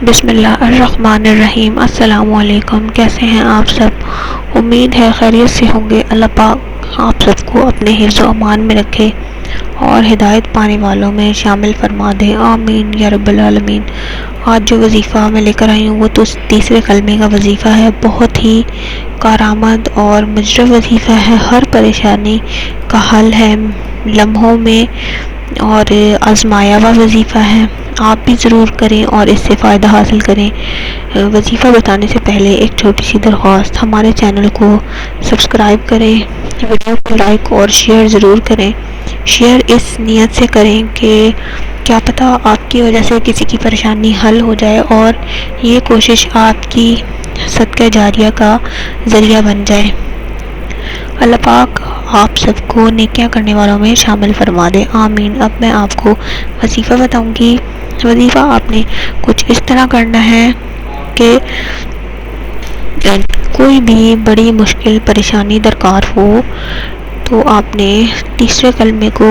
بسم اللہ الرحمن الرحیم۔ السلام علیکم، کیسے ہیں آپ سب؟ امید ہے خیریت سے ہوں گے۔ اللہ پاک آپ سب کو اپنے حفظ و امان میں رکھے اور ہدایت پانے والوں میں شامل فرما دے، آمین یا رب العالمین۔ آج جو وظیفہ میں لے کر آئی ہوں وہ تو تیسرے کلمے کا وظیفہ ہے۔ بہت ہی کارآمد اور مجرب وظیفہ ہے، ہر پریشانی کا حل ہے لمحوں میں، اور آزمایا ہوا وظیفہ ہے۔ آپ بھی ضرور کریں اور اس سے فائدہ حاصل کریں۔ وظیفہ بتانے سے پہلے ایک چھوٹی سی درخواست، ہمارے چینل کو سبسکرائب کریں، ویڈیو کو لائک اور شیئر ضرور کریں۔ شیئر اس نیت سے کریں کہ کیا پتہ آپ کی وجہ سے کسی کی پریشانی حل ہو جائے اور یہ کوشش آپ کی صدقہ جاریہ کا ذریعہ بن جائے۔ اللہ پاک آپ سب کو نیکیاں کرنے والوں میں شامل فرما دے، آمین۔ اب میں آپ کو وظیفہ بتاؤں گی۔ وظیفہ آپ نے کچھ اس طرح کرنا ہے کہ کوئی بھی بڑی مشکل پریشانی درکار ہو تو آپ نے تیسرے کلمے کو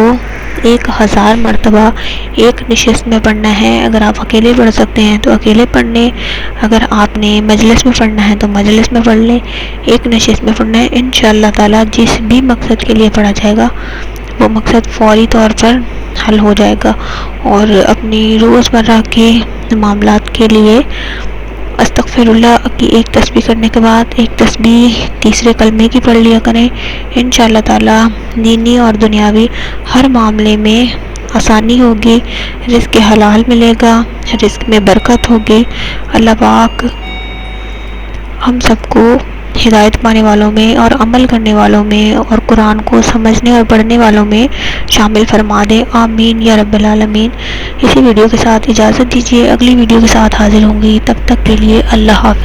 1000 مرتبہ ایک نشست میں پڑھنا ہے۔ اگر آپ اکیلے پڑھ سکتے ہیں تو اکیلے پڑھ لیں، اگر آپ نے مجلس میں پڑھنا ہے تو مجلس میں پڑھ لیں، ایک نشست میں پڑھنا ہے۔ انشاءاللہ تعالی جس بھی مقصد کے لیے پڑھا جائے گا وہ مقصد فوری طور پر حل ہو جائے گا۔ اور اپنی روزمرہ کے معاملات کے لیے استغفر اللہ کی ایک تسبیح کرنے کے بعد ایک تسبیح تیسرے کلمے کی پڑھ لیا کریں۔ انشاءاللہ تعالی دینی اور دنیاوی ہر معاملے میں آسانی ہوگی، رزق حلال ملے گا، رزق میں برکت ہوگی۔ اللہ پاک ہم سب کو ہدایت پانے والوں میں اور عمل کرنے والوں میں اور قرآن کو سمجھنے اور پڑھنے والوں میں شامل فرما دے، آمین یا رب العالمین۔ اسی ویڈیو کے ساتھ اجازت دیجیے، اگلی ویڈیو کے ساتھ حاضر ہوں گی، تب تک کے لیے اللہ حافظ۔